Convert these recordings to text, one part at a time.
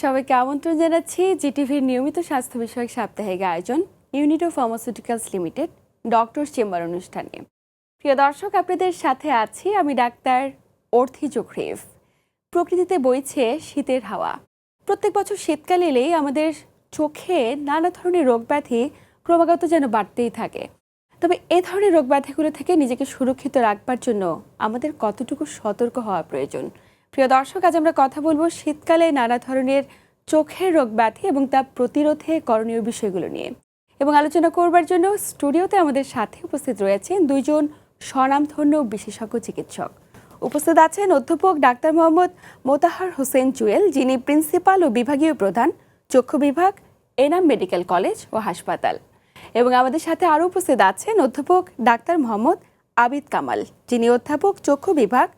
সবাইকে আমন্ত্রণ জানাচ্ছি জিটিভির নিয়মিত স্বাস্থ্য বিষয়ক সাপ্তাহিক আয়োজন Unito pharmaceuticals limited doctor chamber অনুষ্ঠানে। প্রিয় দর্শক, আপনাদের সাথে আছি আমি ডাক্তার অর্থি জোখরিফ। প্রকৃতিতে বইছে শীতের হাওয়া। প্রত্যেক বছর শীতকাল এলেই আমাদের চোখে নানা ধরনের রোগ ব্যাধি ক্রমাগত যেন বাড়তেই থাকে। তবে এ ধরনের রোগ ব্যাধিগুলো থেকে নিজেকে সুরক্ষিত রাখবার জন্য আমাদের কতটুকু সতর্ক হওয়া প্রয়োজন। প্রিয় দর্শক, আজ আমরা কথা বলবো শীতকালে নানা ধরনের চোখের রোগ ব্যাধি এবং তা প্রতিরোধে করণীয় বিষয়গুলো নিয়ে। এবং আলোচনা করবার জন্য স্টুডিওতে আমাদের সাথে উপস্থিত রয়েছেন দুইজন স্বনামধন্য বিশেষজ্ঞ চিকিৎসক। উপস্থিত আছেন অধ্যাপক ডাক্তার মোহাম্মদ মোতাহার হোসেন জুয়েল, যিনি প্রিন্সিপাল ও বিভাগীয় প্রধান, চক্ষু বিভাগ, এনাম মেডিকেল কলেজ ও হাসপাতাল। এবং আমাদের সাথে আরও উপস্থিত আছেন অধ্যাপক ডাক্তার মোহাম্মদ আবিদ কামাল, যিনি অধ্যাপক, চক্ষু বিভাগ,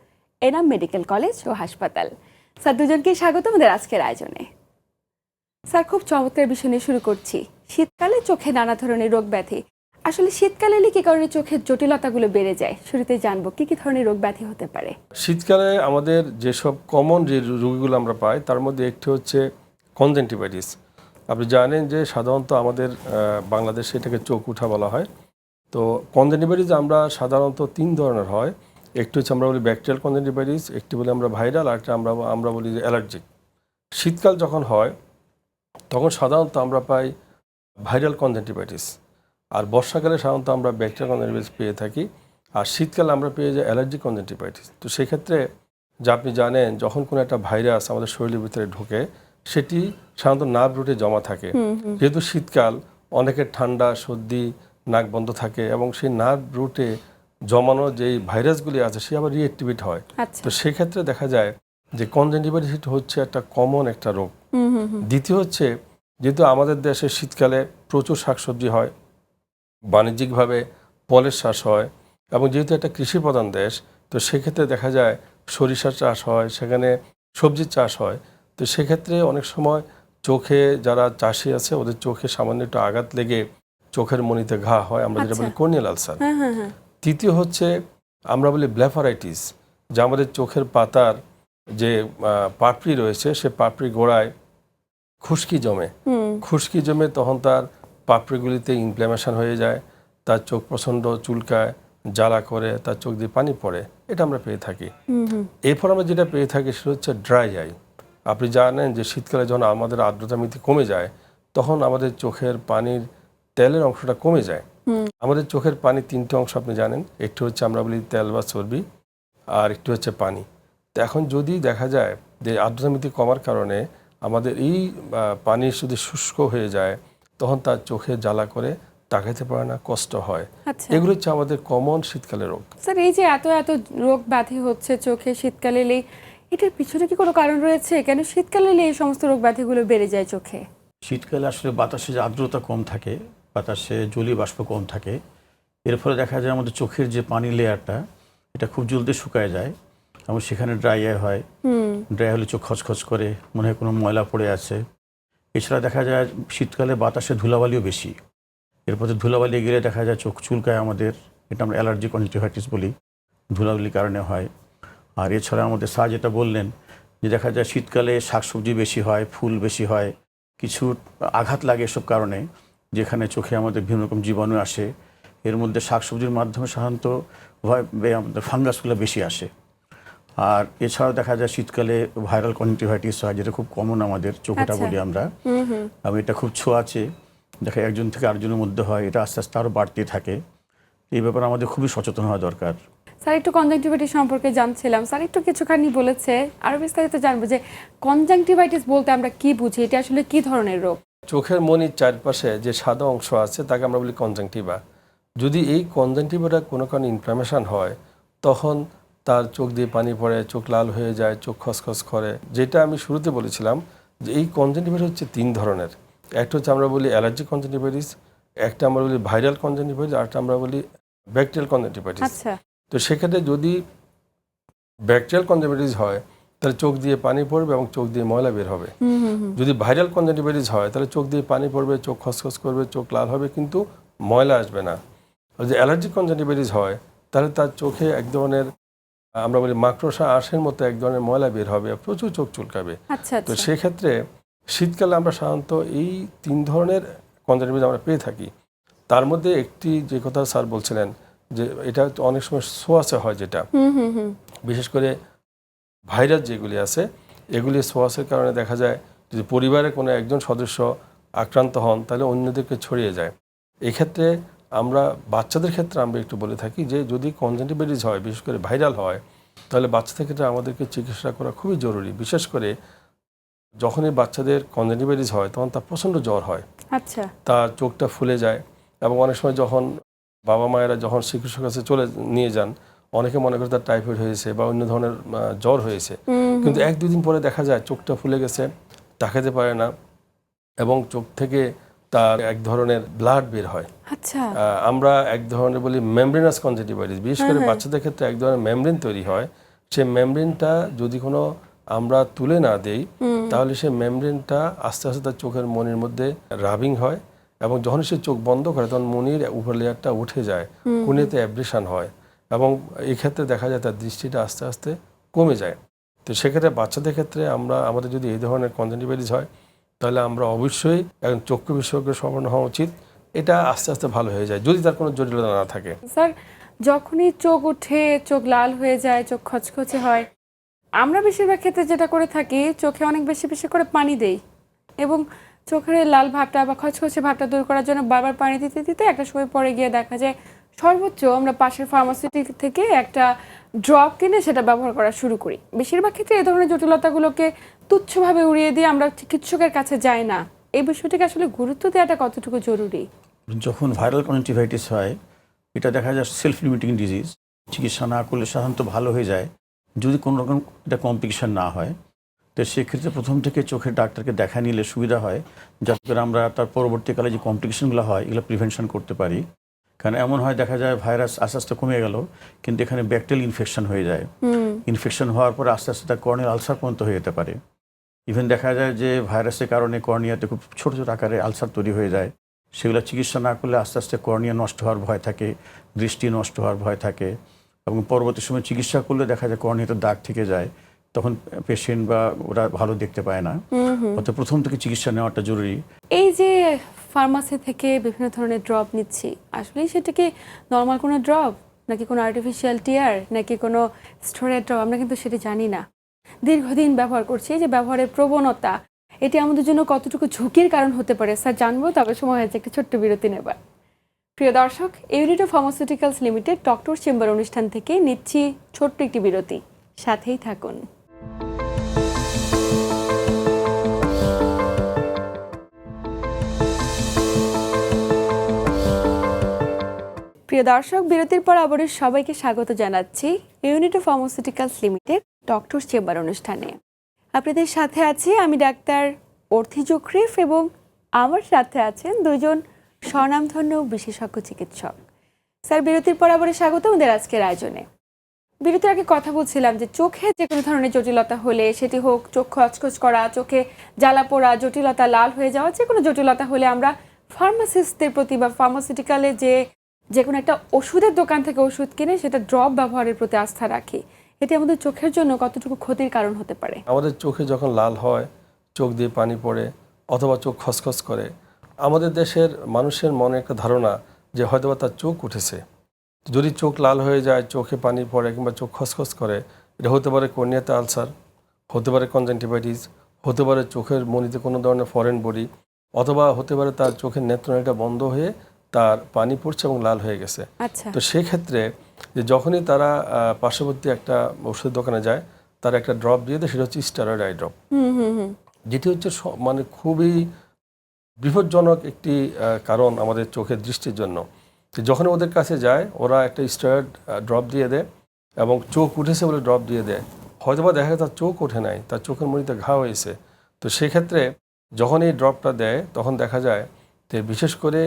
এনাম মেডিকেল কলেজ ও হাসপাতাল। স্যার, দুজনকে স্বাগত আমাদের আজকের আয়োজনে। স্যার, খুব চমৎকার বিষয় নিয়ে শুরু করছি। শীতকালে চোখে নানা ধরনের রোগ ব্যাধি, আসলে শীতকালে এলে কি কারণে চোখের জটিলতাগুলো বেড়ে যায়? শুরুতে জানবো কি কি ধরনের রোগ ব্যাধি হতে পারে। শীতকালে আমাদের যেসব কমন যে রোগগুলো আমরা পাই তার মধ্যে একটি হচ্ছে কনজাংটিভাইটিস। আপনি জানেন যে সাধারণত আমাদের বাংলাদেশে এটাকে চোখ উঠা বলা হয়। তো কনজাংটিভাইটিস আমরা সাধারণত তিন ধরনের হয়। একটি হচ্ছে আমরা বলি ব্যাকটেরিয়াল কনজাংটিভাইটিস, একটি বলি আমরা ভাইরাল, আর একটা আমরা বলি যে অ্যালার্জিক। শীতকাল যখন হয় তখন সাধারণত আমরা পাই ভাইরাল কনজাংটিভাইটিস, আর বর্ষাকালে সাধারণত আমরা ব্যাকটেরিয়াল কনজাংটিভাইটিস পেয়ে থাকি, আর শীতকালে আমরা পেয়ে যাই অ্যালার্জিক কনজাংটিভাইটিস। তো সেক্ষেত্রে যা আপনি জানেন, যখন কোনো একটা ভাইরাস আমাদের শরীরের ভিতরে ঢোকে সেটি সাধারণত নার্ভ রুটে জমা থাকে। যেহেতু শীতকাল, অনেকের ঠান্ডা, সর্দি, নাক বন্ধ থাকে এবং সেই নার্ভ রুটে জমানো যেই ভাইরাসগুলি আছে সে আবার রিঅ্যাক্টিভেট হয়। তো সেক্ষেত্রে দেখা যায় যে কনজাংটিভাইটিস হচ্ছে একটা কমন একটা রোগ। দ্বিতীয় হচ্ছে, যেহেতু আমাদের দেশে শীতকালে প্রচুর শাকসবজি হয়, বাণিজ্যিকভাবে ফলের চাষ হয়, এবং যেহেতু একটা কৃষি প্রধান দেশ, তো সেক্ষেত্রে দেখা যায় সরিষা চাষ হয়, সেখানে সবজির চাষ হয়। তো সেক্ষেত্রে অনেক সময় চোখে যারা চাষি আছে ওদের চোখে সামান্য একটু আঘাত লেগে চোখের মণিতে ঘা হয়, আমরা যেটা বলি কর্নিয়াল আলসার। তৃতীয় হচ্ছে আমরা বলি ব্লেফারাইটিস, যা আমাদের চোখের পাতার যে পাপড়ি রয়েছে সে পাপড়ি গোড়ায় খুশকি জমে তখন তার পাপড়িগুলিতে ইনফ্ল্যামেশন হয়ে যায়, তার চোখ প্রচণ্ড চুলকায়, জ্বালা করে, তার চোখ দিয়ে পানি পড়ে, এটা আমরা পেয়ে থাকি। এরপর আমরা যেটা পেয়ে থাকি সেটা হচ্ছে ড্রাই আই। আপনি জানেন যে শীতকালে যখন আমাদের আর্দ্রতা মিতি কমে যায় তখন আমাদের চোখের পানির তেলের অংশটা কমে যায়। আমাদের চোখের পানি তিনটে অংশ আপনি জানেন, একটু হচ্ছে আমরা বলি তেল বা চর্বি, আর একটু হচ্ছে পানি। তো এখন যদি দেখা যায় যে আর্দ্রতা মিতি কমার কারণে আমাদের এই পানি যদি শুষ্ক হয়ে যায় তখন তার চোখে জ্বালা করে, তাকাইতে পারে না, কষ্ট হয়। এগুলো হচ্ছে আমাদের কমন শীতকালের রোগ। স্যার, এই যে এত এত রোগ ব্যাধি হচ্ছে চোখে শীতকালে এলেই, এটার পিছনে কি কোনো কারণ রয়েছে? কেন শীতকালে এলে এই সমস্ত রোগ ব্যাধিগুলো বেড়ে যায় চোখে? শীতকালে আসলে বাতাসে যে আর্দ্রতা কম থাকে, বাতাসে জলীয় বাষ্প কম থাকে, এর ফলে দেখা যায় আমাদের চোখের যে পানি লেয়ারটা এটা খুব জলদি শুকায় যায় এবং সেখানে ড্রাই আই হয়। ড্রাই হলে চোখ খচখচ করে, মনে হয় কোনো ময়লা পড়ে আছে। এছাড়া দেখা যায় শীতকালে বাতাসে ধুলাবালিও বেশি, এরপর ধুলাবালি গেলে দেখা যায় চোখ চুলকায় আমাদের, এটা আমরা অ্যালার্জিক কনজাংটিভাইটিস বলি, ধুলাবালির কারণে হয়। আর এছাড়া আমাদের স্যার যেটা বললেন যে দেখা যায় শীতকালে শাকসবজি বেশি হয়, ফুল বেশি হয়, কিছু আঘাত লাগে এসব কারণে, যেখানে চোখে আমাদের বিভিন্ন রকম জীবাণু আসে। এর মধ্যে শাকসবজির মাধ্যমে সাধারণত আমাদের ফাঙ্গাসগুলো বেশি আসে। আর এছাড়াও দেখা যায় শীতকালে ভাইরাল কনজাংটিভাইটিস হয়, যেটা খুব কমন আমাদের চোখেটা বলি আমরা। এবং এটা খুব ছোঁয়াচে, দেখা একজন থেকে আরেকজনের মধ্যে হয়, এটা আস্তে আস্তে আরও বাড়তে থাকে। এই ব্যাপারে আমাদের খুবই সচেতন হওয়া দরকার। স্যার, একটু কনজাংটিভাইটিস সম্পর্কে জানছিলাম, স্যার একটু কিছুখানি বলেছে, আরো বিস্তারিত জানবো যে কনজাংটিভাইটিস বলতে আমরা কি বুঝি, এটা আসলে কি ধরনের রোগ? চোখের মণির চারপাশে যে সাদা অংশ আছে তাকে আমরা বলি কনজাংটিভা। যদি এই কনজাংটিভাটা কোনো কারণে ইনফ্লামেশন হয় তখন তার চোখ দিয়ে পানি পড়ে, চোখ লাল হয়ে যায়, চোখ খসখস করে। যেটা আমি শুরুতে বলেছিলাম যে এই কনজাংটিভাইটিস হচ্ছে তিন ধরনের। একটা হচ্ছে আমরা বলি অ্যালার্জিক কনজাংটিভাইটিস, একটা আমরা বলি ভাইরাল কনজাংটিভাইটিস, আর একটা আমরা বলি ব্যাকটেরিয়াল কনজাংটিভাইটিস। তো সেক্ষেত্রে যদি ব্যাকটেরিয়াল কনজাংটিভাইটিস হয় তাহলে চোখ দিয়ে পানি পড়বে এবং চোখ দিয়ে ময়লা বের হবে। যদি ভাইরাল কনজাংটিভাইটিস হয় তাহলে চোখ দিয়ে পানি পড়বে, চোখ খসখস করবে, চোখ লাল হবে, কিন্তু ময়লা আসবে না। আর যদি অ্যালার্জিক কনজাংটিভাইটিস হয় তাহলে তার চোখে এক ধরনের আমরা বলি মাকড়সা আঁশের মতো এক ধরনের ময়লা বের হবে, প্রচুর চোখ চুলকাবে। তো সেক্ষেত্রে শীতকালে আমরা সাধারণত এই 3 ধরনের কনজাংটিভাইটিস আমরা পেয়ে থাকি। তার মধ্যে একটি যে কথা স্যার বলছিলেন যে এটা অনেক সময় সোয়াসে হয়, যেটা বিশেষ করে ভাইরাস যেগুলি আছে এগুলি সোয়াসের কারণে দেখা যায় যদি পরিবারের কোনো একজন সদস্য আক্রান্ত হন তাহলে অন্যদেরকে ছড়িয়ে যায়। এক্ষেত্রে আমরা বাচ্চাদের ক্ষেত্রে আমরা একটু বলে থাকি যে যদি কনজাংটিভাইটিস হয়, বিশেষ করে ভাইরাল হয়, তাহলে বাচ্চাদের ক্ষেত্রে আমাদেরকে চিকিৎসা করা খুবই জরুরি। বিশেষ করে যখনই বাচ্চাদের কনজাংটিভাইটিস হয় তখন তার প্রচণ্ড জ্বর হয়, আচ্ছা, তার চোখটা ফুলে যায় এবং অনেক সময় যখন বাবা মায়েরা যখন চিকিৎসকের কাছে নিয়ে যান, অনেকে মনে করে তার টাইফয়েড হয়েছে বা অন্য ধরনের জ্বর হয়েছে, কিন্তু 1-2 দিন পরে দেখা যায় চোখটা ফুলে গেছে, তাকাতে পারে না এবং চোখ থেকে তার এক ধরনের ব্লাড বের হয়। আচ্ছা, আমরা এক ধরনের বলি মেমব্রেনাস কনজাংটিভাইটিস। বিশেষ করে বাচ্চাদের ক্ষেত্রে এক ধরনের মেমব্রেন তৈরি হয়। সেই মেমব্রেনটা যদি কোনো আমরা তুলে না দেই তাহলে সেই মেমব্রেনটা আস্তে আস্তে তার চোখের মনির মধ্যে রাবিং হয় এবং যখন সে চোখ বন্ধ করে তখন মনির উপর লেয়ারটা উঠে যায়, কোণেতে অ্যাব্রেশন হয় এবং এই ক্ষেত্রে দেখা যায় তার দৃষ্টিটা আস্তে আস্তে কমে যায়। তো সেক্ষেত্রে বাচ্চাদের ক্ষেত্রে আমাদের যদি এই ধরনের কনজাংটিভাইটিস হয় তাহলে আমরা অবশ্যই একজন চক্ষু বিশেষজ্ঞের শরণাপন্ন হওয়া উচিত। এটা আস্তে আস্তে ভালো হয়ে যায় যদি তার কোনো জটিলতা না থাকে। স্যার, যখনই চোখ উঠে, চোখ লাল হয়ে যায়, চোখ খচখচে হয়, আমরা বেশিরভাগ ক্ষেত্রে যেটা করে থাকি চোখে অনেক বেশি বেশি করে পানি দেই এবং চোখের এই লাল ভাবটা বা খচখচে ভাবটা দূর করার জন্য বারবার পানি দিতে দিতে একটা সময় পরে গিয়ে দেখা যায় সর্বোচ্চ আমরা পাশের ফার্মাসিটি থেকে একটা ড্রপ কিনে সেটা ব্যবহার করা শুরু করি। বেশিরভাগ ক্ষেত্রে এই ধরনের জটিলতাগুলোকে তুচ্ছভাবে উড়িয়ে দিয়ে আমরা চিকিৎসকের কাছে যাই না। এই বিষয়টিকে আসলে গুরুত্ব দেওয়াটা কতটুকু জরুরি? যখন ভাইরাল কনজাংটিভাইটিস হয় এটা দেখা যায় সেলফ লিমিটিং ডিজিজ, চিকিৎসা না করলে সাধারণত ভালো হয়ে যায় যদি কোনো রকম এটা কমপ্লিকেশন না হয়। তো সেক্ষেত্রে প্রথম থেকে চোখের ডাক্তারকে দেখা নিলে সুবিধা হয়, যাতে করে আমরা তার পরবর্তীকালে যে কমপ্লিকেশনগুলো হয় এগুলো প্রিভেনশন করতে পারি। কারণ এমন হয় দেখা যায় ভাইরাস আস্তে আস্তে কমে গেল কিন্তু এখানে ব্যাকটেরিয়াল ইনফেকশন হয়ে যায়। ইনফেকশন হওয়ার পরে আস্তে আস্তে তার কর্নিয়াল আলসার পর্যন্ত হয়ে যেতে পারে। ইভেন দেখা যায় যে ভাইরাসের কারণে কর্নিয়াতে খুব ছোটো ছোটো আকারে আলসার তৈরি হয়ে যায়। সেগুলো চিকিৎসা না করলে আস্তে আস্তে কর্নিয়া নষ্ট হওয়ার ভয় থাকে, দৃষ্টি নষ্ট হওয়ার ভয় থাকে এবং পরবর্তী সময় চিকিৎসা করলে দেখা যায় কর্নিয়াতে দাগ থেকে যায়, তখন পেশেন্ট বা ওরা ভালো দেখতে পায় না। অর্থাৎ প্রথম থেকে চিকিৎসা নেওয়াটা জরুরি। এই যে ফার্মাসি থেকে বিভিন্ন ধরনের ড্রপ নিচ্ছি, আসলে সেটা কি নর্মাল কোনো ড্রপ নাকি কোনো আর্টিফিশিয়াল টিয়ার নাকি কোনো স্টোরেজ ড্রপ, আমরা কিন্তু সেটা জানি না। দীর্ঘদিন ব্যবহার করছি, যে ব্যবহারের প্রবণতা এটি আমাদের জন্য কতটুকু ঝুঁকির কারণ হতে পারে স্যার জানবো, তবে সময় হয়েছে একটি ছোট্ট বিরতি নেবার। প্রিয় দর্শক, Unito pharmaceuticals limited doctor chamber অনুষ্ঠান থেকে নিচ্ছি ছোট্ট একটি বিরতি, সাথেই থাকুন। প্রিয় দর্শক, বিরতির পর আবারও সবাইকে স্বাগত জানাচ্ছি Unito pharmaceuticals limited doctor chamber অনুষ্ঠানে। আপনাদের সাথে আছি আমি ডাক্তার অর্থি জোখরিফ এবং আমার সাথে আছেন দুজন স্বনামধন্য বিশেষজ্ঞ চিকিৎসক। স্যার, বিরতির পর আবারও স্বাগত আমাদের আজকের আয়োজনে। বিরতির আগে কথা বলছিলাম যে চোখে যে কোনো ধরনের জটিলতা হলে, সেটি হোক চোখ খচখচ করা, চোখে জ্বালা পোড়া, জটিলতা লাল হয়ে যাওয়া, যে কোনো জটিলতা হলে আমরা ফার্মাসিস্টদের প্রতি বা ফার্মাসিউটিক্যালে যে কোনো একটা ওষুধের দোকান থেকে ওষুধ কিনে সেটা ড্রপ ব্যবহারের প্রতি আস্থা রাখি। এটি আমাদের চোখের জন্য কতটুকু ক্ষতির কারণ হতে পারে? আমাদের চোখে যখন লাল হয়, চোখ দিয়ে পানি পড়ে অথবা চোখ খসখস করে, আমাদের দেশের মানুষের মনে একটা ধারণা যে হয়তোবা তার চোখ উঠেছে। যদি চোখ লাল হয়ে যায়, চোখে পানি পড়ে কিংবা চোখ খসখস করে, এটা হতে পারে কর্নিয়াতে আলসার, হতে পারে কনজাংটিভাইটিস, হতে পারে চোখের মনিতে কোনো ধরনের ফরেন বডি, অথবা হতে পারে তার চোখের নেত্রনালীটা বন্ধ হয়ে তার পানি পড়ছে এবং লাল হয়ে গেছে। তো সেক্ষেত্রে যে যখনই তারা পার্শ্ববর্তী একটা ওষুধের দোকানে যায়, তারা একটা ড্রপ দিয়ে দেয়, সেটা হচ্ছে স্টেরয়েড আই ড্রপ, যেটি হচ্ছে মানে খুবই বিপজ্জনক একটি কারণ আমাদের চোখের দৃষ্টির জন্য। যখন ওদের কাছে যায় ওরা একটা স্টেরয়েড ড্রপ দিয়ে দেয় এবং চোখ উঠেছে বলে ড্রপ দিয়ে দেয়, হয়তোবা দেখা যায় তার চোখ ওঠে নাই, তার চোখের মনিতে ঘা হয়েছে। তো সেক্ষেত্রে যখন এই ড্রপটা দেয় তখন দেখা যায় যে বিশেষ করে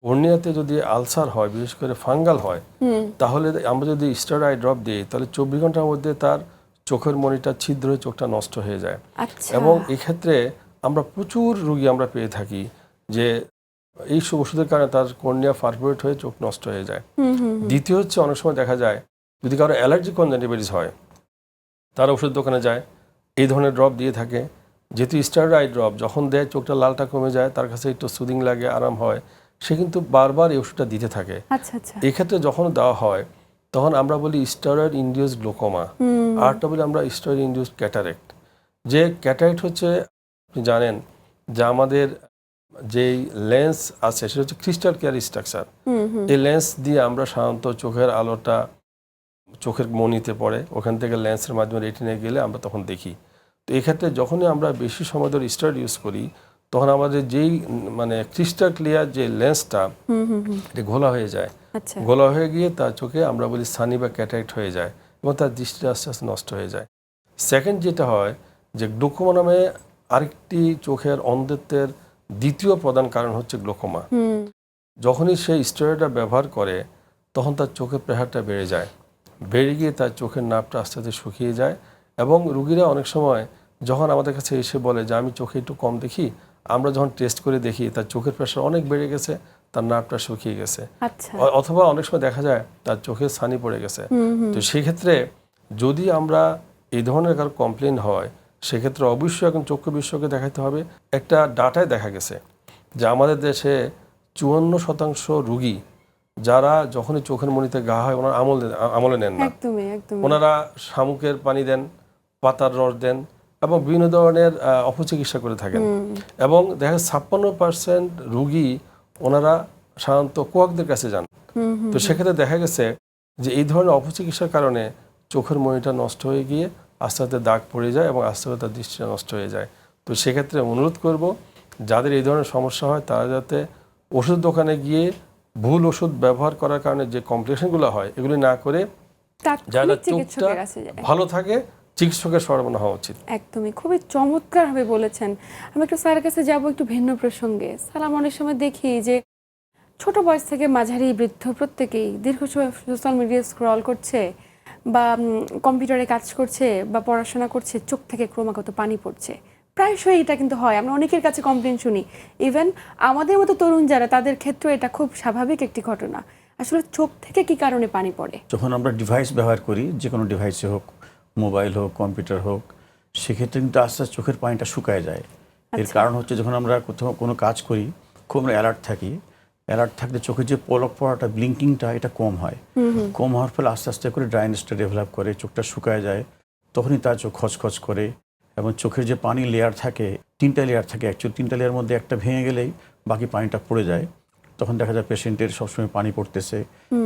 কর্নিয়াতে যদি আলসার হয়, বিশেষ করে ফাঙ্গাল হয়, তাহলে আমরা যদি স্টেরয়েড আই ড্রপ দিই তাহলে 24 ঘন্টার মধ্যে তার চোখের মনিটা ছিদ্র হয়ে চোখটা নষ্ট হয়ে যায়। এবং এক্ষেত্রে আমরা প্রচুর রোগী আমরা পেয়ে থাকি যে এই সব ওষুধের কারণে তার কর্নিয়া পারফোরেট হয়ে চোখ নষ্ট হয়ে যায়। দ্বিতীয় হচ্ছে অনেক সময় দেখা যায় যদি কারো অ্যালার্জিক কনজাংটিভাইটিস হয়, তারা ওষুধ দোকানে যায়, এই ধরনের ড্রপ দিয়ে থাকে, যেহেতু স্টেরয়েড আই ড্রপ যখন দেয় চোখটা লালটা কমে যায়, তার কাছে একটু সুদিং লাগে, আরাম হয়, সে কিন্তু বারবার এই ওষুধটা দিতে থাকে। আচ্ছা আচ্ছা। এক্ষেত্রে যখন দেওয়া হয় তখন আমরা বলি স্টেরয়েড ইনডিউস গ্লোকোমা, আরটা বলি আমরা স্টেরয়েড ইনডিউস ক্যাটারেক্ট। যে ক্যাটারেক্ট হচ্ছে আপনি জানেন যে আমাদের যেই লেন্স আছে সেটা হচ্ছে ক্রিস্টাল ক্লিয়ার স্ট্রাকচার। এই লেন্স দিয়ে আমরা সাধারণত চোখের আলোটা চোখের মনিতে পড়ে, ওখান থেকে লেন্সের মাধ্যমে রেটিনে গেলে আমরা তখন দেখি। তো এক্ষেত্রে যখনই আমরা বেশি সময় ধরে স্টেরয়েড ইউজ করি তখন আমাদের যেই মানে ক্রিস্টাল ক্লিয়ার যে লেন্সটা এটা ঘোলা হয়ে যায়, আচ্ছা। ঘোলা হয়ে গিয়ে তার চোখে আমরা বলি সানি বা ক্যাটারেক্ট হয়ে যায় এবং তার দৃষ্টিটা আস্তে আস্তে নষ্ট হয়ে যায়। সেকেন্ড যেটা হয় যে গ্লোকোমা নামে আরেকটি চোখের অন্ধত্বের দ্বিতীয় প্রধান কারণ হচ্ছে গ্লোকোমা। যখনই সে স্টেরয়েডটা ব্যবহার করে তখন তার চোখের প্রেশারটা বেড়ে যায়, বেড়ে গিয়ে তার চোখের নাপটা আস্তে আস্তে শুকিয়ে যায় এবং রুগীরা অনেক সময় যখন আমাদের কাছে এসে বলে যে আমি চোখে একটু কম দেখি, আমরা যখন টেস্ট করে দেখি তার চোখের প্রেশার অনেক বেড়ে গেছে, তার নাপটা শুকিয়ে গেছে, আচ্ছা। অথবা অনেক সময় দেখা যায় তার চোখে ছানি পড়ে গেছে। তো সেক্ষেত্রে যদি আমরা এই ধরনের কারো কমপ্লেন হয় সেক্ষেত্রে অবশ্যই এখন চক্ষু বিশেষজ্ঞকে দেখাতে হবে। একটা ডাটায় দেখা গেছে যে আমাদের দেশে 54% রুগী যারা যখনই চোখের মনিতে ঘা হয় ওনারা আমলে নেন না। একদমই একদমই। ওনারা শামুকের পানি দেন, পাতার রস দেন এবং বিভিন্ন ধরনের অপচিকিৎসা করে থাকেন। এবং দেখা যায় 56% রুগী ওনারা সাধারণত কুয়াকদের কাছে যান। তো সেক্ষেত্রে দেখা গেছে যে এই ধরনের অপচিকিৎসার কারণে চোখের মনিটা নষ্ট হয়ে গিয়ে আস্তে আস্তে দাগ পড়ে যায় এবং আস্তে আস্তে তার দৃষ্টিটা নষ্ট হয়ে যায়। তো সেক্ষেত্রে অনুরোধ করব যাদের এই ধরনের সমস্যা হয় তারা যাতে ওষুধ দোকানে গিয়ে ভুল ওষুধ ব্যবহার করার কারণে যে কমপ্লিকেশনগুলো হয় এগুলি না করে যারা তাৎক্ষণিক চোখটা চিকিৎসকের কাছে যায়। ভালো থাকে চিকিৎসকের শরণাপন্ন হওয়া উচিত। একদমই, খুবই চমৎকারভাবে বলেছেন। আমি একটু স্যারের কাছে যাব একটু ভিন্ন প্রসঙ্গে। স্যার, আমরা অনেক সময় দেখি যে ছোট বয়স থেকে মাঝারি বৃদ্ধ প্রত্যেকেই দীর্ঘ সময় সোশ্যাল মিডিয়া স্ক্রল করছে বা কম্পিউটারে কাজ করছে বা পড়াশোনা করছে, চোখ থেকে ক্রমাগত পানি পড়ছে। প্রায়শই এটা কিন্তু হয়, আমরা অনেকের কাছে কমপ্লেন শুনি। ইভেন আমাদের মতো তরুণ যারা, তাদের ক্ষেত্রে এটা খুব স্বাভাবিক একটি ঘটনা। আসলে চোখ থেকে কি কারণে পানি পড়ে? যখন আমরা ডিভাইস ব্যবহার করি, যে কোনো ডিভাইসে হোক, মোবাইল হোক, কম্পিউটার হোক, সেক্ষেত্রে কিন্তু আস্তে আস্তে চোখের পানিটা শুকায় যায়। এর কারণ হচ্ছে যখন আমরা কোথাও কোনো কাজ করি খুব আমরা অ্যালার্ট থাকি, অ্যালার্ট থাকলে চোখের যে পলক পড়াটা, ব্লিঙ্কিংটা এটা কম হয়। কম হওয়ার ফলে আস্তে আস্তে করে ড্রাইনেসটা ডেভেলপ করে, চোখটা শুকায় যায়, তখনই তার চোখ খচখচ করে এবং চোখের যে পানি লেয়ার থাকে, 3টা লেয়ার থাকে অ্যাকচুয়ালি, 3টা লেয়ার মধ্যে একটা ভেঙে গেলেই বাকি পানিটা পড়ে যায়। তখন দেখা যায় পেশেন্টের সবসময় পানি পড়তেছে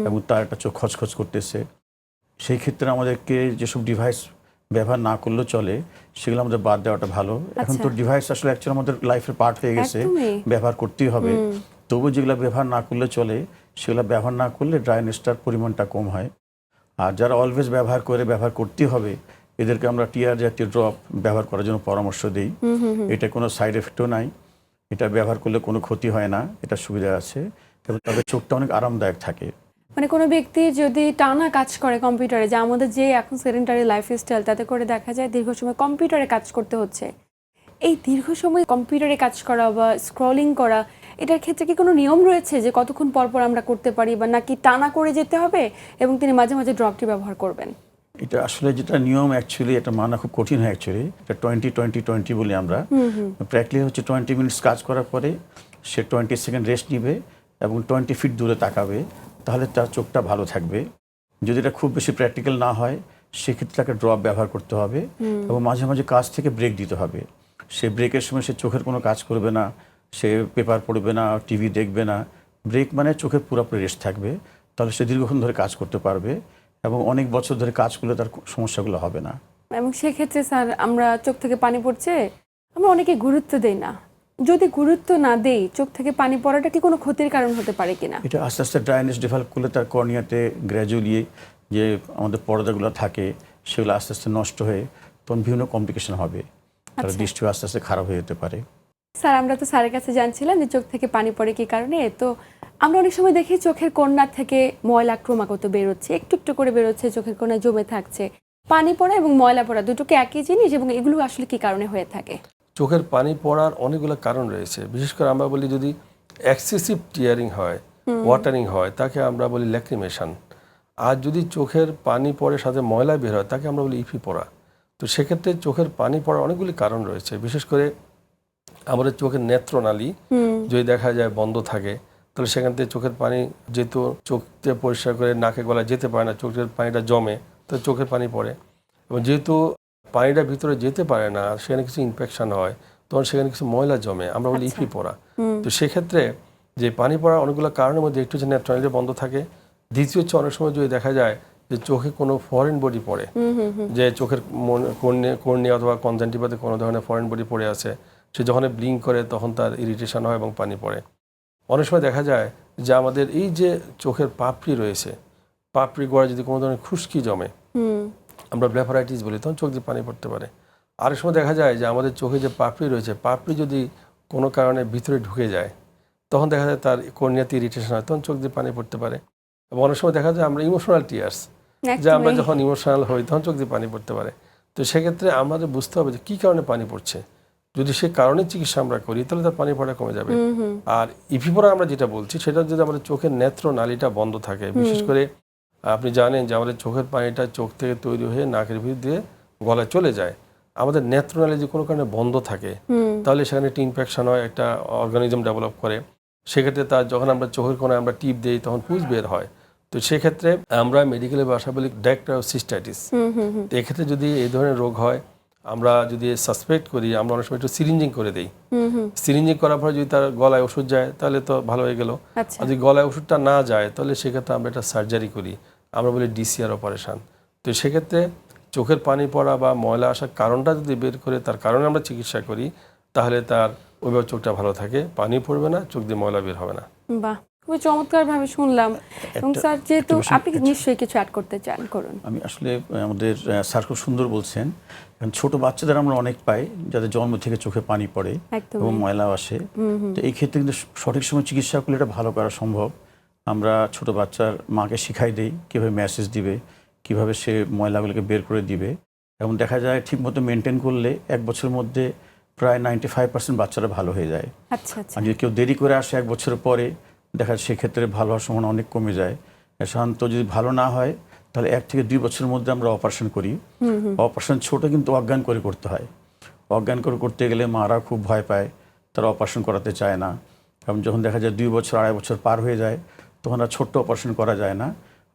এবং তার একটা চোখ খচখচ করতেছে। সেই ক্ষেত্রে আমাদেরকে যেসব ডিভাইস ব্যবহার না করলেও চলে সেগুলো আমাদের বাদ দেওয়াটা ভালো। এখন তো ডিভাইস আসলে অ্যাকচুয়ালি আমাদের লাইফের পার্ট হয়ে গেছে, ব্যবহার করতেই হবে। তবুও যেগুলো ব্যবহার না করলে চলে সেগুলো ব্যবহার না করলে ড্রাইনেসটার পরিমাণটা কম হয়। আর যারা অলওয়েজ ব্যবহার করতেই হবে, এদেরকে আমরা টিয়ার জাতীয় ড্রপ ব্যবহার করার জন্য পরামর্শ দিই। এটা কোনো সাইড এফেক্টও নাই, এটা ব্যবহার করলে কোনো ক্ষতি হয় না, এটা সুবিধা আছে এবং তাদের চোখটা অনেক আরামদায়ক থাকে। মানে কোনো ব্যক্তি যদি টানা কাজ করে কম্পিউটারে, যে আমাদের যে এখন সেডেন্টারি লাইফস্টাইল, তাতে করে দেখা যায় দীর্ঘ সময় কম্পিউটারে কাজ করতে হচ্ছে। এই দীর্ঘ সময় কম্পিউটারে কাজ করা বা স্ক্রলিং করা, এটার ক্ষেত্রে কি কোনো নিয়ম রয়েছে যে কতক্ষণ পর পর আমরা করতে পারি, বা নাকি টানা করে যেতে হবে এবং তিনি মাঝে মাঝে ড্রপটি ব্যবহার করবেন? এটা আসলে যেটা নিয়ম অ্যাকচুয়ালি এটা মানা খুব কঠিন হয় অ্যাকচুয়ালি। এটা 20-20-20 বলি আমরা। প্র্যাকটিক্যালি হচ্ছে 20 মিনিটস কাজ করার পরে সে 20 সেকেন্ড রেস্ট নিবে এবং 20 ফিট দূরে তাকাবে, তাহলে তার চোখটা ভালো থাকবে। যদি এটা খুব বেশি প্র্যাকটিক্যাল না হয় সেক্ষেত্রে তাকে ড্রপ ব্যবহার করতে হবে এবং মাঝে মাঝে কাজ থেকে ব্রেক দিতে হবে। সে ব্রেকের সময় সে চোখের কোনো কাজ করবে না, সে পেপার পড়বে না, টিভি দেখবে না। ব্রেক মানে চোখের পুরোপুরি রেস্ট থাকবে, তাহলে সে দীর্ঘক্ষণ ধরে কাজ করতে পারবে এবং অনেক বছর ধরে কাজ করলে তার সমস্যাগুলো হবে না। এবং সেক্ষেত্রে স্যার, আমরা চোখ থেকে পানি পড়ছে, আমরা অনেকে গুরুত্ব দেই না। যদি গুরুত্ব না দেই, চোখ থেকে পানি পড়াটা কি কোনো ক্ষতির কারণ হতে পারে কিনা? এটা আস্তে আস্তে ড্রাইনেস ডেভেলপ করলে তার কর্নিয়াতে গ্র্যাজুয়ালি যে আমাদের পর্দাগুলো থাকে সেগুলো আস্তে আস্তে নষ্ট হয়ে তখন বিভিন্ন কমপ্লিকেশন হবে, তার দৃষ্টি আস্তে আস্তে খারাপ হয়ে যেতে পারে। স্যার, আমরা তো স্যারের কাছে জানছিলাম যে চোখ থেকে পানি পড়ে কি কারণে। তো আমরা অনেক সময় দেখি চোখের কোণা থেকে ময়লা ক্রমাগত বেরোচ্ছে, একটু একটু করে বেরোচ্ছে, চোখের কোণা জমে থাকছে। পানি পড়া এবং ময়লা পড়া দুটোকে একই জিনিস, এবং এগুলো আসলে কি কারণে হয়ে থাকে? চোখের পানি পড়ার অনেকগুলো কারণ রয়েছে। বিশেষ করে আমরা বলি যদি এক্সেসিভ টিয়ারিং হয়, ওয়াটারিং হয়, তাকে আমরা বলি ল্যাক্রিমেশন। আর যদি চোখের পানি পড়ে সাথে ময়লা বের হয় তাকে আমরা বলি ইফি পড়া। তো সেক্ষেত্রে চোখের পানি পড়ার অনেকগুলি কারণ রয়েছে, বিশেষ করে আমাদের চোখের নেত্রনালী যদি দেখা যায় বন্ধ থাকে, তাহলে সেখান থেকে চোখের পানি যেহেতু চোখে পরিষ্কার করে নাকে গলায় যেতে পারে না, চোখের পানিটা জমে, তো চোখের পানি পড়ে। এবং যেহেতু পানিটা ভিতরে যেতে পারে না, সেখানে কিছু ইনফেকশন হয়, তখন সেখানে কিছু ময়লা জমে, আমরা বলি ইফি পড়া। তো সেক্ষেত্রে যে পানি পড়ার অনেকগুলো কারণের মধ্যে একটু হচ্ছে নেত্রনালীটা বন্ধ থাকে। দ্বিতীয় হচ্ছে অনেক সময় যদি দেখা যায় যে চোখে কোনো ফরেন বডি পড়ে, যে চোখের কর্নিয়া অথবা কনজাংটিভাতে কোনো ধরনের ফরেন বডি পড়ে আছে, সে যখন ব্লিঙ্ক করে তখন তার ইরিটেশন হয় এবং পানি পড়ে। অনেক সময় দেখা যায় যে আমাদের এই যে চোখের পাপড়ি রয়েছে, পাপড়ি গোড়ায় যদি কোনো ধরনের খুশকি জমে, আমরা ব্লেফারাইটিস বলি, তখন চোখ দিয়ে পানি পড়তে পারে। আরেক সময় দেখা যায় যে আমাদের চোখে যে পাপড়ি রয়েছে, পাপড়ি যদি কোনো কারণে ভিতরে ঢুকে যায়, তখন দেখা যায় তার কর্নিয়াতে ইরিটেশন হয়, তখন চোখ দিয়ে পানি পড়তে পারে। এবং অনেক সময় দেখা যায় আমরা ইমোশনাল টিয়ার্স, যে আমরা যখন ইমোশনাল হই তখন চোখ দিয়ে পানি পড়তে পারে। তো সেক্ষেত্রে আমাদের বুঝতে হবে যে কী কারণে পানি পড়ছে। যদি সে কারণে চিকিৎসা আমরা করি তাহলে তার পানি পড়া কমে যাবে। আর ইফি পড়া আমরা যেটা বলছি, সেটা যদি আমাদের চোখের নেত্র নালীটা বন্ধ থাকে, বিশেষ করে আপনি জানেন যে আমাদের চোখের পানিটা চোখ থেকে তৈরি হয়ে নাকের ভিতর দিয়ে গলায় চলে যায়। আমাদের নেত্রনালী যে কোনো কারণে বন্ধ থাকে, তাহলে সেখানে একটা ইনফেকশন হয়, একটা অর্গানিজম ডেভেলপ করে। সেক্ষেত্রে তার যখন আমরা চোখের কোণায় আমরা টিপ দিই, তখন পুঁজ বের হয়। তো সেক্ষেত্রে আমরা মেডিকেলের ভাষা বলি ড্যাক্টারোসিস্টাইটিস। তো এক্ষেত্রে যদি এই ধরনের রোগ হয়, আমরা যদি সাসপেক্ট করি, আমরা অনেক সময় একটু সিরিঞ্জিং করে দিই। সিরিঞ্জিং করার পরে যদি তার গলায় ওষুধ যায় তাহলে তো ভালো হয়ে গেল। আর যদি গলায় ওষুধটা না যায় তাহলে সেক্ষেত্রে আমরা একটা সার্জারি করি, আমরা বলি ডিসিআর অপারেশন। তো সেক্ষেত্রে চোখের পানি পড়া বা ময়লা আসার কারণটা যদি বের করে তার কারণে আমরা চিকিৎসা করি, তাহলে তার ওইভাবে চোখটা ভালো থাকে, পানি পড়বে না, চোখ দিয়ে ময়লা বের হবে না। বাহ, খুবই চমৎকার ভাবে শুনলাম। এবং স্যার, যেহেতু আপনি নিশ্চয়ই কিছু অ্যাড করতে চান, করুন। আমি আসলে আমাদের স্যার খুব সুন্দর বলছেন, কারণ ছোট বাচ্চাদের আমরা অনেক পাই যাদের জন্ম থেকে চোখে পানি পড়ে এবং ময়লাও আসে। তো এই ক্ষেত্রে কিন্তু সঠিক সময় চিকিৎসা করলে এটা ভালো করা সম্ভব। আমরা ছোট বাচ্চার মাকে শিখাই দিই কীভাবে ম্যাসেজ দিবে, কিভাবে সে ময়লাগুলোকে বের করে দিবে। এবং দেখা যায় ঠিকমতো মেনটেন করলে 1 বছরের মধ্যে প্রায় 95% বাচ্চারা ভালো হয়ে যায়। আর যদি কেউ দেরি করে আসে 1 বছরের পরে, দেখা যায় সেক্ষেত্রে ভালো হওয়ার সম্ভাবনা অনেক কমে যায়। সাধারণত যদি ভালো না হয় তাহলে 1 থেকে 2 বছরের মধ্যে আমরা অপারেশন করি। অপারেশন ছোট কিন্তু অজ্ঞান করে করতে হয়। অজ্ঞান করে করতে গেলে মারা খুব ভয় পায়, তারা অপারেশন করাতে চায় না। এবং যখন দেখা যায় 2 বছর 2.5 বছর পার হয়ে যায়, তখন আর ছোট্ট অপারেশন করা যায় না,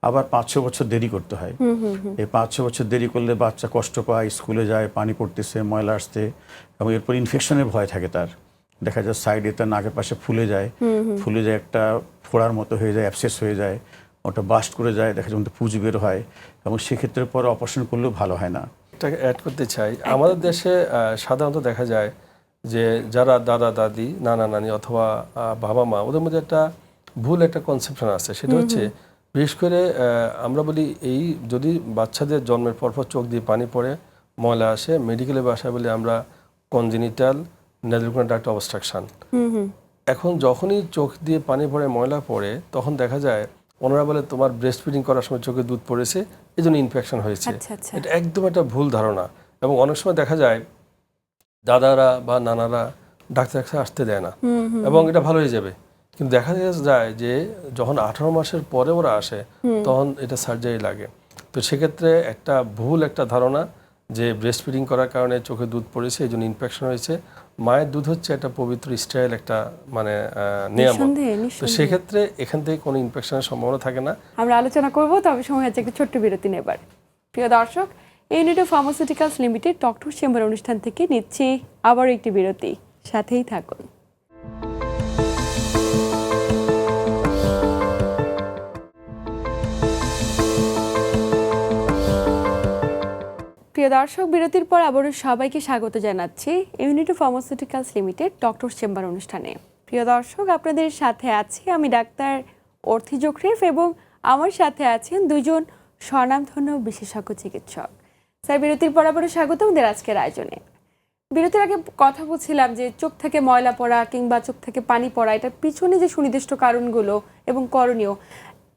আবার 5-6 বছর দেরি করতে হয়। এই 5-6 বছর দেরি করলে বাচ্চা কষ্ট পায়, স্কুলে যায়, পানি পড়তেছে, ময়লা আসতে, এবং এরপর ইনফেকশনের ভয় থাকে তার। দেখা যায় সাইডে তার নাকের পাশে ফুলে যায়, একটা ফোড়ার মতো হয়ে যায়, অ্যাবসেস হয়ে যায়, ওটা বাস্ট করে যায়, দেখা যায় পুঁজ বের হয়, এবং সেক্ষেত্রে পরে অপারেশন করলেও ভালো হয় না। এটাকে অ্যাড করতে চাই, আমাদের দেশে সাধারণত দেখা যায় যে যারা দাদা দাদি, নানা নানি অথবা বাবা মা, ওদের মধ্যে একটা ভুল একটা কনসেপশন আছে। সেটা হচ্ছে বিশেষ করে আমরা বলি এই যদি বাচ্চাদের জন্মের পরপর চোখ দিয়ে পানি পড়ে, ময়লা আসে, মেডিকেলের ভাষায় বলি আমরা কনজেনিটাল নেজেল ডাক্ট অবস্ট্রাকশন। এখন যখনই চোখ দিয়ে পানি পড়ে, ময়লা পড়ে, তখন দেখা যায় ওনারা বলে তোমার ব্রেস্ট ফিডিং করার সময় চোখে দুধ পড়েছে, এই জন্য ইনফেকশন হয়েছে। এটা একদম একটা ভুল ধারণা। এবং অনেক সময় দেখা যায় দাদারা বা নানারা ডাক্তার কাছে আসতে দেয় না, এবং এটা ভালো হয়ে যাবে। কিন্তু দেখা যায় যে যখন 18 মাসের পরে ওরা আসে, তখন এটা সার্জারি লাগে। তো সেক্ষেত্রে একটা ভুল একটা ধারণা যে ব্রেস্ট ফিডিং করার কারণে চোখে দুধ পড়েছে, এই জন্য ইনফেকশন হয়েছে। মায়ের দুধ হচ্ছে একটা পবিত্র স্টাইল, একটা মানে নিয়ামত। তো সেক্ষেত্রে এখান থেকে কোনো ইনফেকশনের সম্ভাবনা থাকে না। আমরা আলোচনা করব, তবে সময় হচ্ছে একটা ছোট্ট বিরতি নেবার। প্রিয় দর্শক, Unito pharmaceuticals limited doctor chamber অনুষ্ঠান থেকে নিচ্ছি আবার একটি বিরতি, সাথেই থাকুন। প্রিয় দর্শক, বিরতির পর আবারও সবাইকে স্বাগত জানাচ্ছি Unito pharmaceuticals limited doctor chamber অনুষ্ঠানে। প্রিয় দর্শক, আপনাদের সাথে আছি আমি ডাক্তার অর্থি জোখরিফ, এবং আমার সাথে আছেন দুজন স্বনামধন্য বিশেষজ্ঞ চিকিৎসক। স্যার, বিরতির পর আবারও স্বাগত আমাদের আজকের আয়োজনে। বিরতির আগে কথা বলছিলাম যে চোখ থেকে ময়লা পড়া কিংবা চোখ থেকে পানি পড়া, এটার পিছনে যে সুনির্দিষ্ট কারণগুলো এবং করণীয়।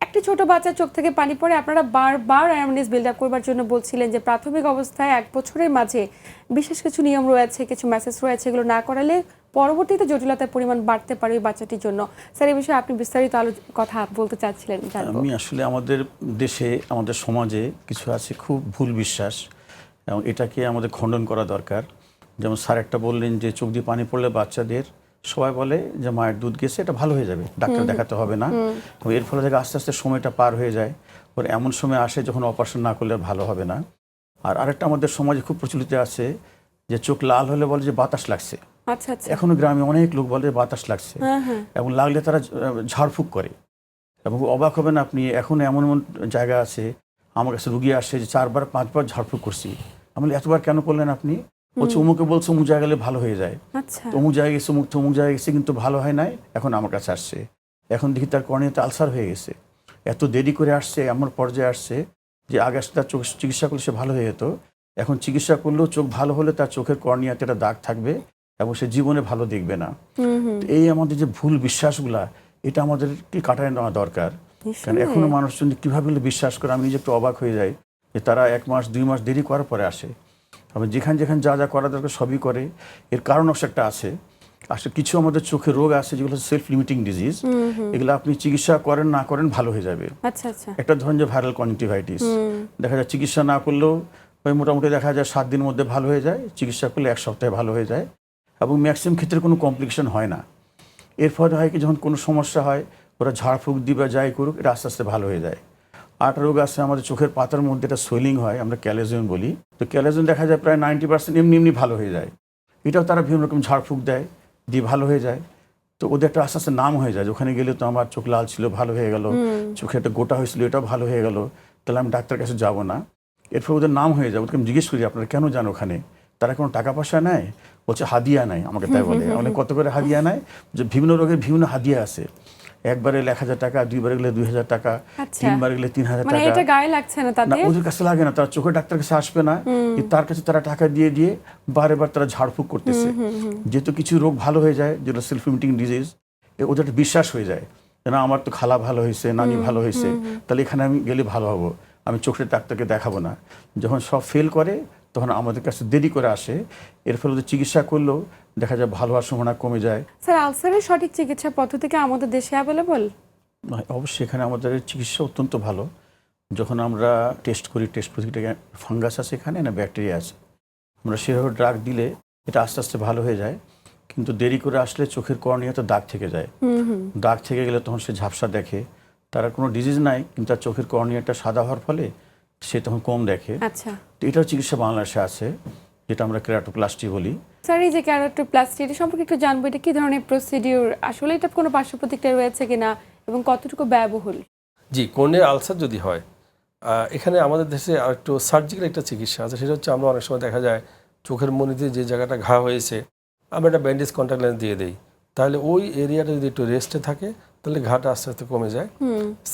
একটি ছোট বাচ্চার চোখ থেকে পানি পড়ে, আপনারা বারবার অ্যাওয়ারনেস বিল্ড আপ করবার জন্য বলছিলেন যে প্রাথমিক অবস্থায় 1 বছরের মাঝে বিশেষ কিছু নিয়ম রয়েছে, কিছু মেসেজ রয়েছে, এগুলো না করালে পরবর্তীতে জটিলতার পরিমাণ বাড়তে পারে ওই বাচ্চাটির জন্য। স্যার, এই বিষয়ে আপনি বিস্তারিত কথা বলতে চাচ্ছিলেন। আমি আসলে আমাদের দেশে, আমাদের সমাজে কিছু আছে খুব ভুল বিশ্বাস, এবং এটাকে আমাদের খণ্ডন করা দরকার। যেমন স্যার একটা বললেন যে চোখ দিয়ে পানি পড়লে বাচ্চাদের সবাই বলে যে মায়ের দুধ গেছে, এটা ভালো হয়ে যাবে, ডাক্তার দেখাতে হবে না। তো এর ফলে থেকে আস্তে আস্তে সময়টা পার হয়ে যায়, ওর এমন সময় আসে যখন অপারেশন না করলে ভালো হবে না। আর আরেকটা আমাদের সমাজে খুব প্রচলিত আছে যে চোখ লাল হলে বলে যে বাতাস লাগছে। আচ্ছা আচ্ছা। এখনো গ্রামে অনেক লোক বলে বাতাস লাগছে, এবং লাগলে তারা ঝাড়ফুঁক করে। এবং অবাক হবেন আপনি, এখন এমন এমন জায়গা আছে আমার কাছে রুগী আসে যে 4বার 5বার ঝাড়ফুঁক করছি। আমি বলি, এতবার কেন করলেন আপনি? বলছে অমুকে বলছে অমুক জায়গা গেলে ভালো হয়ে যায়। আচ্ছা। অমুক জায়গায় গেছে, অমুক জায়গায় গেছে, কিন্তু ভালো হয় নাই, এখন আমার কাছে আসছে। এখন দেখি তার কর্নিয়াতে আলসার হয়ে গেছে। এত দেরি করে আসছে, এমন পর্যায়ে আসছে যে আগে আসলে তার চোখ চিকিৎসা করলে সে ভালো হয়ে যেত। এখন চিকিৎসা করলেও চোখ ভালো হলে তার চোখের কর্নিয়াতে একটা দাগ থাকবে এবং সে জীবনে ভালো দেখবে না। এই আমাদের যে ভুল বিশ্বাসগুলা, এটা আমাদেরকে কাটায় নেওয়া দরকার। কারণ এখনো মানুষজন কিভাবে বিশ্বাস করে, আমি নিজে একটু অবাক হয়ে যাই যে তারা 1 মাস 2 মাস দেরি করার পরে আসে। তবে যেখানে যেখানে যা যা করা দরকার সবই করে। এর কারণ অবশ্য একটা আছে। আসলে কিছু আমাদের চোখের রোগ আছে যেগুলো সেলফ লিমিটিং ডিজিজ, এগুলো আপনি চিকিৎসা করেন না করেন ভালো হয়ে যাবে। আচ্ছা আচ্ছা। একটা ধরেন যে ভাইরাল কনজেক্টিভাইটিস, দেখা যায় চিকিৎসা না করলেও ওই মোটামুটি দেখা যায় 7 দিনের মধ্যে ভালো হয়ে যায়, চিকিৎসা করলে 1 সপ্তাহে ভালো হয়ে যায়, এবং ম্যাক্সিমাম ক্ষেত্রে কোনো কমপ্লিকেশন হয় না। এর ফলে হয় কি, যখন কোনো সমস্যা হয় ওরা ঝাড়ফুঁক দিবে যাই করুক, এটা আস্তে আস্তে ভালো হয়ে যায়। আরেকটা রোগ আছে আমাদের চোখের পাতার মধ্যে, একটা সোয়েলিং হয়, আমরা ক্যালেজিয়ন বলি। তো ক্যালেজিয়ন দেখা যায় প্রায় 90% এমনি এমনি ভালো হয়ে যায়। এটাও তারা বিভিন্ন রকম ঝাড়ফুঁক দেয়, দিয়ে ভালো হয়ে যায়। তো ওদের একটা আস্তে আস্তে নাম হয়ে যায়, ওখানে গেলে তো আমার চোখ লাল ছিল ভালো হয়ে গেল, চোখে একটা গোটা হয়েছিল এটাও ভালো হয়ে গেল, তাহলে আমি ডাক্তারের কাছে যাব না। এরপর ওদের নাম হয়ে যায়। ওদেরকে আমি জিজ্ঞেস করি আপনারা কেন যান ওখানে? তারা কোনো টাকা পয়সা নেয়? বলছে হাদিয়া নেয় আমাকে, তাই বলে। আমাদের কত করে হাদিয়া নেয়? যে বিভিন্ন রোগের বিভিন্ন হাদিয়া আছে। একবারে 1,000 টাকা, 2বার গেলে 2,000 টাকা, 3বার গেলে 3,000 মানে টাকা। এটা গায়ে লাগছে না না, তাদের? ওদের কাছে লাগে না, তারা চোখের ডাক্তার কাছে আসবে না, তার কাছে তারা টাকা দিয়ে দিয়ে বারে বার তারা ঝাড়ফুঁক করতেছে। যেহেতু কিছু রোগ ভালো হয়ে যায়, যেগুলো সেলফ লিমিটিং ডিজিজ, ওদের একটা বিশ্বাস হয়ে যায় যে না, আমার তো খালা ভালো হয়েছে, নানি ভালো হয়েছে, তাহলে এখানে আমি গেলে ভালো হবো, আমি চোখের ডাক্তারকে দেখাবো না। যখন সব ফেল করে তখন আমাদের কাছে দেরি করে আসে। এর ফলে ওদের চিকিৎসা করলেও দেখা যায় ভালো হওয়ার সম্ভাবনা কমে যায়। স্যার, আলসারের সঠিক চিকিৎসা পদ্ধতি কি আমাদের দেশে অ্যাভেলেবল? অবশ্যই এখানে আমাদের চিকিৎসা অত্যন্ত ভালো। যখন আমরা টেস্ট করি, টেস্ট প্রতিটা ফাঙ্গাস আছে এখানে না ব্যাকটেরিয়া আছে, আমরা সেভাবে ড্রাগ দিলে এটা আস্তে আস্তে ভালো হয়ে যায়। কিন্তু দেরি করে আসলে চোখের কর্নিয়াতে দাগ থেকে যায়। দাগ থেকে গেলে তখন সে ঝাপসা দেখে। তার কোনো ডিজিজ নাই, কিন্তু তার চোখের কর্নিয়াটা সাদা হওয়ার ফলে সে তখন কম দেখে। আচ্ছা। তো এটার চিকিৎসা বাংলাদেশে আছে, যেটা আমরা কেরাটোপ্লাস্টি বলি। স্যার, এই যে কেরাটোপ্লাস্টি, এটা সম্পর্কে একটু জানবো, এটা কি ধরনের প্রসিডিউর, আসলে এটা কোনো পার্শ্ব প্রতিক্রিয়া রয়েছে কিনা এবং কতটুকু ব্যয়বহুল? জি, কর্নিয়ার আলসার যদি হয়, এখানে আমাদের দেশে আরেকটু সার্জিক্যাল একটা চিকিৎসা আছে। সেটা হচ্ছে আমরা অনেক সময় দেখা যায় চোখের মনিতে যে জায়গাটা ঘা হয়েছে, আমরা একটা ব্যান্ডেজ কন্ট্যাক্ট লেন্স দিয়ে দিই, তাহলে ওই এরিয়াটা যদি একটু রেস্টে থাকে তাহলে ঘাটা আস্তে আস্তে কমে যায়।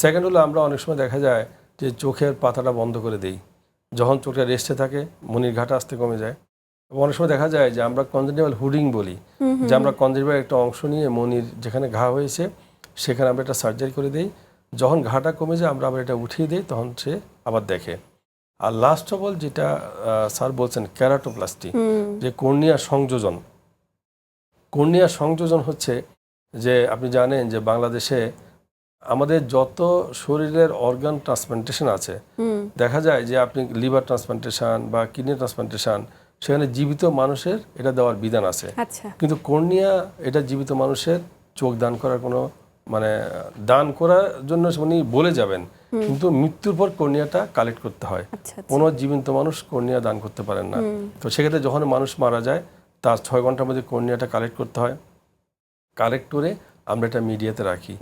সেকেন্ড হলো, আমরা অনেক সময় দেখা যায় যে চোখের পাতাটা বন্ধ করে দিই, যখন চোখটা রেস্টে থাকে মনির ঘাটা আস্তে কমে যায়। এবং অনেক সময় দেখা যায় যে আমরা কনজেন্টিভাল হুডিং বলি, যে আমরা কনজেন্টিভাল একটা অংশ নিয়ে মনির যেখানে ঘা হয়েছে সেখানে আমরা একটা সার্জারি করে দিই। যখন ঘাটা কমে যায় আমরা আবার এটা উঠিয়ে দিই, তখন সে আবার দেখে। আর লাস্ট অফ অল যেটা স্যার বলছেন কেরাটোপ্লাস্টি, যে কর্নিয়া সংযোজন। কর্নিয়া সংযোজন হচ্ছে যে আপনি জানেন যে বাংলাদেশে আমাদের যত শরীরের অর্গান ট্রান্সপ্লান্টেশন আছে, দেখা যায় যে আপনি লিভার ট্রান্সপ্লান্টেশন বা কিডনি ট্রান্সপ্লান্টেশন, সেখানে জীবিত মানুষের এটা দেওয়ার বিধান আছে। কিন্তু কর্নিয়া এটা জীবিত মানুষের চোখ দান করার কোনো মানে দান করার জন্য উনি বলে যাবেন, কিন্তু মৃত্যুর পর কর্নিয়াটা কালেক্ট করতে হয়। কোনো জীবিত মানুষ কর্নিয়া দান করতে পারেন না। তো সেক্ষেত্রে যখন মানুষ মারা যায় তার 6 ঘন্টার মধ্যে কর্নিয়াটা কালেক্ট করতে হয়। কালেক্ট করে আমরা এটা মিডিয়াতে রাখি,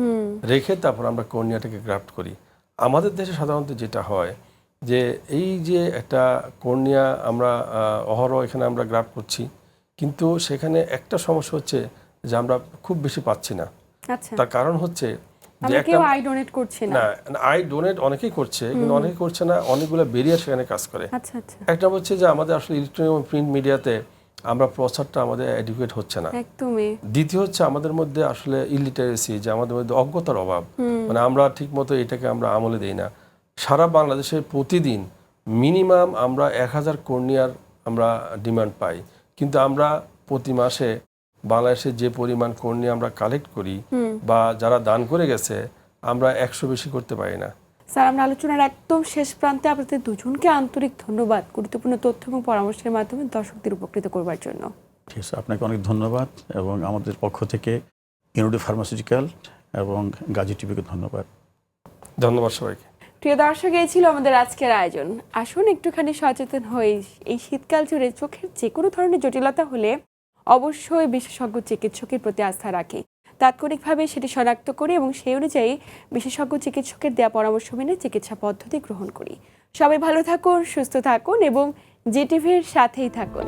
রেখে তারপর আমরা কর্নিয়াটাকে গ্রাফট করি। আমাদের দেশে সাধারণত যেটা হয় যে এই যে একটা কর্নিয়া আমরা অহরহ এখানে আমরা গ্রাফট করছি, কিন্তু সেখানে একটা সমস্যা হচ্ছে যে আমরা খুব বেশি পাচ্ছি না। তার কারণ হচ্ছে যে আই ডোনেট অনেকেই করছে, কিন্তু অনেকে করছে না, অনেকগুলো বেরিয়ার সেখানে কাজ করে। একটা হচ্ছে যে আমাদের আসলে ইলেকট্রনিক এবং প্রিন্ট মিডিয়াতে আমরা প্রচারটা আমাদের এডুকেট হচ্ছে না। দ্বিতীয় হচ্ছে আমাদের মধ্যে আসলে ইলিটারেসি, যে আমাদের মধ্যে অজ্ঞতার অভাব, মানে আমরা ঠিক মতো এটাকে আমরা আমলে দিই না। সারা বাংলাদেশে প্রতিদিন মিনিমাম আমরা 1000 কর্নিয়ার আমরা ডিমান্ড পাই, কিন্তু আমরা প্রতি মাসে বাংলাদেশে যে পরিমাণ কর্নিয়া আমরা কালেক্ট করি বা যারা দান করে গেছে আমরা 100 বেশি করতে পারি না। স্যার, আমরা আলোচনার একদম শেষ প্রান্তে আপনাদের দুজনকে আন্তরিক ধন্যবাদ গুরুত্বপূর্ণ তথ্য এবং পরামর্শের মাধ্যমে দর্শকদের উপকৃত করবার জন্য। ঠিক আছে, আপনাকে অনেক ধন্যবাদ এবং আমাদের পক্ষ থেকে ইউনিটি ফার্মাসিউটিক্যাল এবং গাজী টিভিকে ধন্যবাদ। ধন্যবাদ সবাইকে। প্রিয় দর্শক, এই ছিল আমাদের আজকের আয়োজন। আসুন একটুখানি সচেতন হয়ে এই শীতকাল জুড়ে চোখের যে কোনো ধরনের জটিলতা হলে অবশ্যই বিশেষজ্ঞ চিকিৎসকের প্রতি আস্থা রাখি, তাৎক্ষণিকভাবে সেটি শনাক্ত করি এবং সেই অনুযায়ী বিশেষজ্ঞ চিকিৎসকের দেওয়া পরামর্শ মেনে চিকিৎসা পদ্ধতি গ্রহণ করি। সবাই ভালো থাকুন, সুস্থ থাকুন এবং জিটিভির সাথেই থাকুন।